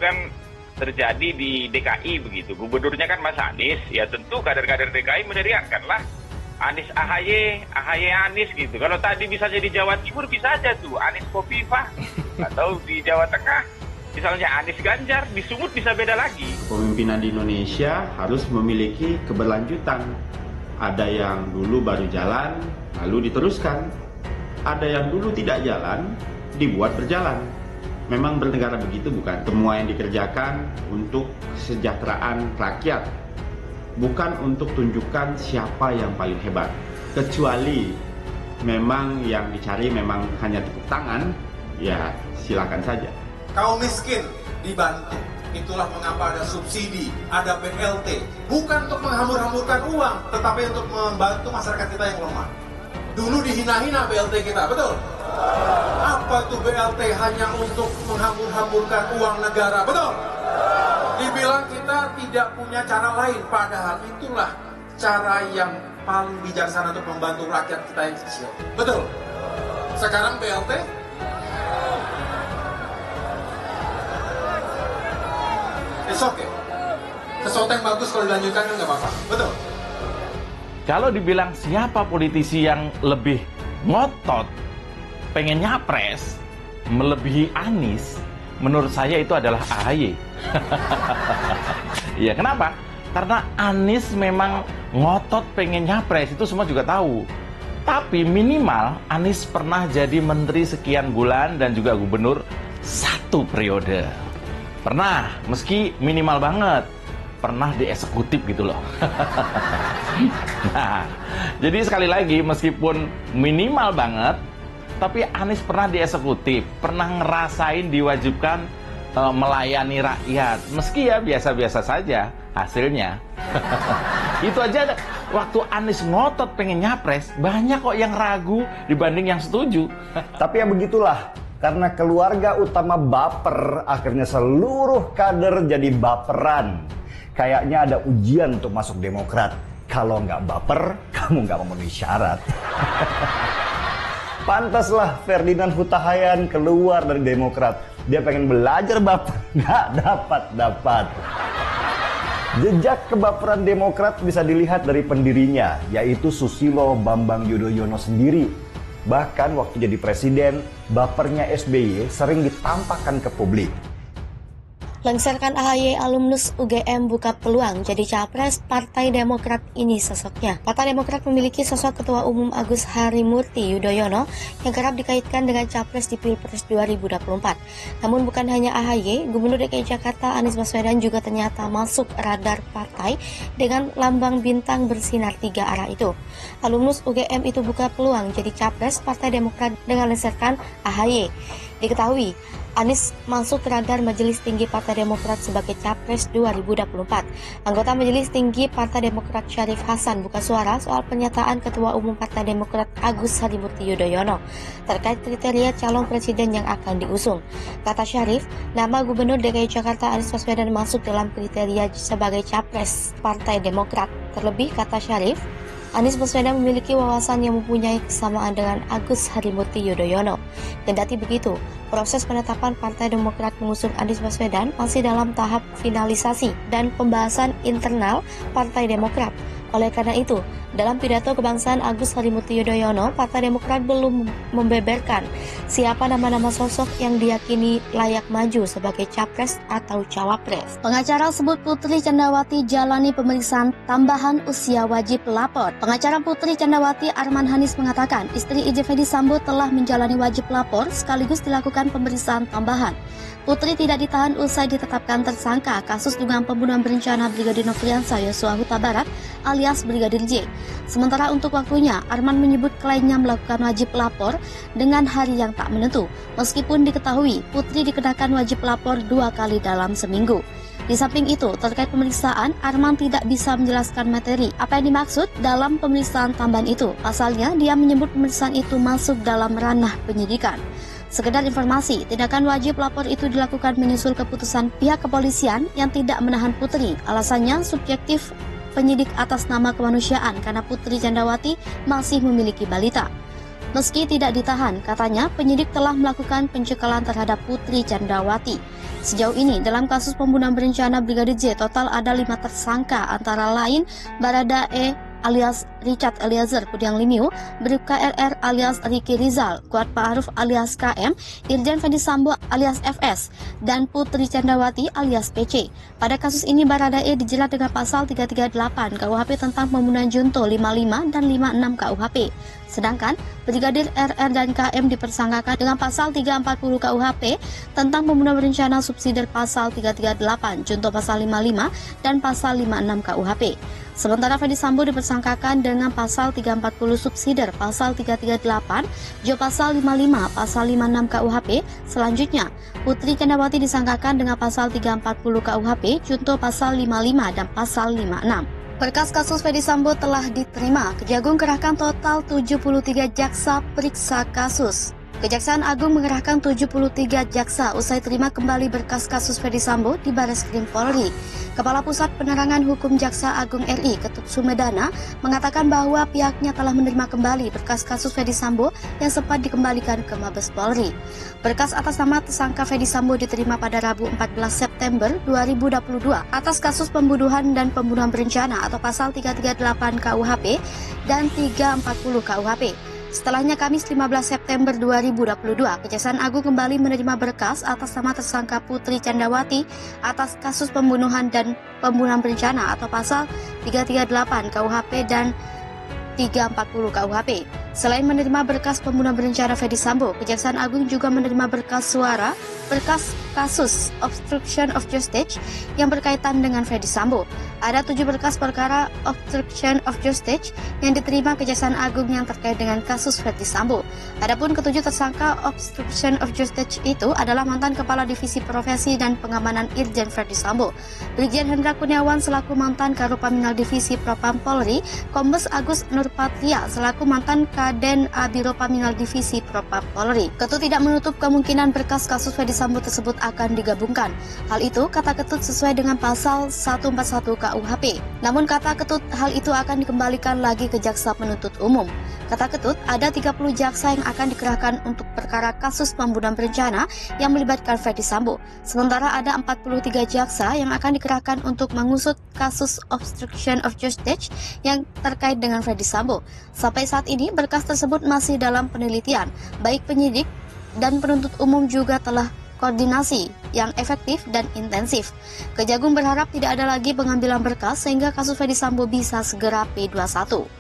kan terjadi di DKI begitu. Gubernurnya kan Mas Anies, ya tentu kader-kader DKI meneriakkanlah Anies AHY, AHY Anies gitu. Kalau tadi bisa jadi Jawa Timur bisa aja tuh Anies Khofifah, atau di Jawa Tengah misalnya Anies Ganjar, di Sumut bisa beda lagi. Kepemimpinan di Indonesia harus memiliki keberlanjutan. Ada yang dulu baru jalan, lalu diteruskan. Ada yang dulu tidak jalan, dibuat berjalan. Memang bernegara begitu bukan? Semua yang dikerjakan untuk kesejahteraan rakyat, bukan untuk tunjukkan siapa yang paling hebat. Kecuali memang yang dicari memang hanya tepuk tangan, ya silakan saja. Kaum miskin dibantu. Itulah mengapa ada subsidi, ada BLT. Bukan untuk menghambur-hamburkan uang, tetapi untuk membantu masyarakat kita yang lemah. Dulu dihina-hina BLT kita, betul? Apa tuh BLT hanya untuk menghambur-hamburkan uang negara, betul? Dibilang kita tidak punya cara lain, padahal itulah cara yang paling bijaksana untuk membantu rakyat kita yang kecil, betul? Sekarang BLT it's okay. Sesuatu yang bagus kalau dilanjutkan kan nggak apa-apa, betul? Kalau dibilang siapa politisi yang lebih ngotot pengen nyapres melebihi Anies, menurut saya itu adalah AHY. Ya kenapa? Karena Anies memang ngotot pengen nyapres, itu semua juga tahu. Tapi minimal Anies pernah jadi menteri sekian bulan dan juga gubernur 1 periode. Pernah, meski minimal banget. Pernah di eksekutif gitu loh. Nah, jadi sekali lagi meskipun minimal banget, tapi Anies pernah di eksekutif, pernah ngerasain diwajibkan melayani rakyat. Meski ya biasa-biasa saja hasilnya. Itu aja waktu Anies ngotot pengen nyapres, banyak kok yang ragu dibanding yang setuju. Tapi ya begitulah. Karena keluarga utama baper, akhirnya seluruh kader jadi baperan. Kayaknya ada ujian untuk masuk Demokrat. Kalau nggak baper, kamu nggak memenuhi syarat. Pantaslah Ferdinand Huta Hayan keluar dari Demokrat. Dia pengen belajar baper, nggak dapat. Jejak kebaperan Demokrat bisa dilihat dari pendirinya, yaitu Susilo Bambang Yudhoyono sendiri. Bahkan waktu jadi presiden, bapernya SBY sering ditampakkan ke publik. Lengserkan AHY, alumnus UGM buka peluang jadi capres Partai Demokrat, ini sosoknya. Partai Demokrat memiliki sosok Ketua Umum Agus Harimurti Yudhoyono yang kerap dikaitkan dengan capres di Pilpres 2024. Namun bukan hanya AHY, Gubernur DKI Jakarta Anies Baswedan juga ternyata masuk radar partai dengan lambang bintang bersinar 3 arah itu. Alumnus UGM itu buka peluang jadi capres Partai Demokrat dengan lengserkan AHY. Diketahui, Anies masuk radar Majelis Tinggi Partai Demokrat sebagai Capres 2024. Anggota Majelis Tinggi Partai Demokrat Syarif Hasan buka suara soal pernyataan Ketua Umum Partai Demokrat Agus Harimurti Yudhoyono terkait kriteria calon presiden yang akan diusung. Kata Syarif, nama Gubernur DKI Jakarta Anies Baswedan masuk dalam kriteria sebagai Capres Partai Demokrat. Terlebih, kata Syarif, Anies Baswedan memiliki wawasan yang mempunyai kesamaan dengan Agus Harimurti Yudhoyono. Kendati begitu, proses penetapan Partai Demokrat mengusung Anies Baswedan masih dalam tahap finalisasi dan pembahasan internal Partai Demokrat. Oleh karena itu, dalam pidato kebangsaan Agus Harimurti Yudhoyono, Partai Demokrat belum membeberkan siapa nama-nama sosok yang diyakini layak maju sebagai capres atau cawapres. Pengacara sebut Putri Candrawati jalani pemeriksaan tambahan usia wajib lapor. Pengacara Putri Candrawati Arman Hanis mengatakan istri IJ Ferdy Sambo telah menjalani wajib lapor sekaligus dilakukan pemeriksaan tambahan. Putri tidak ditahan usai ditetapkan tersangka kasus dugaan pembunuhan berencana Brigadir Nofriansah Yosua Huta Barat alias Brigadir J. Sementara untuk waktunya, Arman menyebut kliennya melakukan wajib lapor dengan hari yang tak menentu. Meskipun diketahui, Putri dikenakan wajib lapor 2 kali dalam seminggu. Di samping itu, terkait pemeriksaan, Arman tidak bisa menjelaskan materi apa yang dimaksud dalam pemeriksaan tambahan itu. Pasalnya, dia menyebut pemeriksaan itu masuk dalam ranah penyidikan. Sekedar informasi, tindakan wajib lapor itu dilakukan menyusul keputusan pihak kepolisian yang tidak menahan Putri. Alasannya subjektif penyidik atas nama kemanusiaan karena Putri Candrawati masih memiliki balita. Meski tidak ditahan, katanya penyidik telah melakukan pencekalan terhadap Putri Candrawati. Sejauh ini, dalam kasus pembunuhan berencana Brigadir J, total ada 5 tersangka, antara lain Baradae alias Richard Eliezer Pudiang Lumiu, Bribka RR alias Ricky Rizal, Kuat Ma'ruf alias KM, Irjen Ferdy Sambo alias FS, dan Putri Candrawati alias PC. Pada kasus ini Baradae dijerat dengan pasal 338 KUHP tentang pembunuhan junto 55 dan 56 KUHP. Sedangkan Brigadir RR dan KM dipersangkakan dengan pasal 340 KUHP tentang pembunuhan berencana subsidiar pasal 338, junto pasal 55 dan pasal 56 KUHP. Sementara Ferdy Sambo dipersangkakan dengan pasal 340 subsidiar pasal 338, junto pasal 55, pasal 56 KUHP. Selanjutnya, Putri Candrawati disangkakan dengan pasal 340 KUHP, junto pasal 55 dan pasal 56. Berkas kasus Ferdy Sambo telah diterima. Kejagung kerahkan total 73 jaksa periksa kasus. Kejaksaan Agung mengerahkan 73 jaksa usai terima kembali berkas kasus Ferdy Sambo di Bareskrim Polri. Kepala Pusat Penerangan Hukum Jaksa Agung RI, Ketut Sumedana, mengatakan bahwa pihaknya telah menerima kembali berkas kasus Ferdy Sambo yang sempat dikembalikan ke Mabes Polri. Berkas atas nama tersangka Ferdy Sambo diterima pada Rabu 14 September 2022 atas kasus pembunuhan dan pembunuhan berencana atau pasal 338 KUHP dan 340 KUHP. Setelahnya Kamis 15 September 2022, Kejaksaan Agung kembali menerima berkas atas nama tersangka Putri Candrawati atas kasus pembunuhan dan pembunuhan berencana atau pasal 338 KUHP dan 340 KUHP. Selain menerima berkas pembunuhan berencana Ferdy Sambo, Kejaksaan Agung juga menerima berkas suara, berkas kasus obstruction of justice yang berkaitan dengan Ferdy Sambo. Ada 7 berkas perkara obstruction of justice yang diterima Kejaksaan Agung yang terkait dengan kasus Ferdy Sambo. Adapun ketujuh tersangka obstruction of justice itu adalah mantan Kepala Divisi Profesi dan Pengamanan Irjen Ferdy Sambo, Brigjen Hendra Kurniawan selaku mantan Karopaminal Divisi Propam Polri, Kombes Agus Nurpatria selaku mantan Kaden Abiropaminal Divisi Propam Polri. Ketut tidak menutup kemungkinan berkas kasus Ferdy Sambo tersebut akan digabungkan. Hal itu, kata Ketut, sesuai dengan pasal 141 KUHP. Namun kata Ketut, hal itu akan dikembalikan lagi ke jaksa penuntut umum. Kata Ketut, ada 30 jaksa yang akan dikerahkan untuk perkara kasus pembunuhan berencana yang melibatkan Ferdy Sambo. Sementara ada 43 jaksa yang akan dikerahkan untuk mengusut kasus obstruction of justice yang terkait dengan Ferdy Sambo. Sampai saat ini, berkas tersebut masih dalam penelitian. Baik penyidik dan penuntut umum juga telah koordinasi yang efektif dan intensif. Kejagung berharap tidak ada lagi pengambilan berkas sehingga kasus Ferdy Sambo bisa segera P21.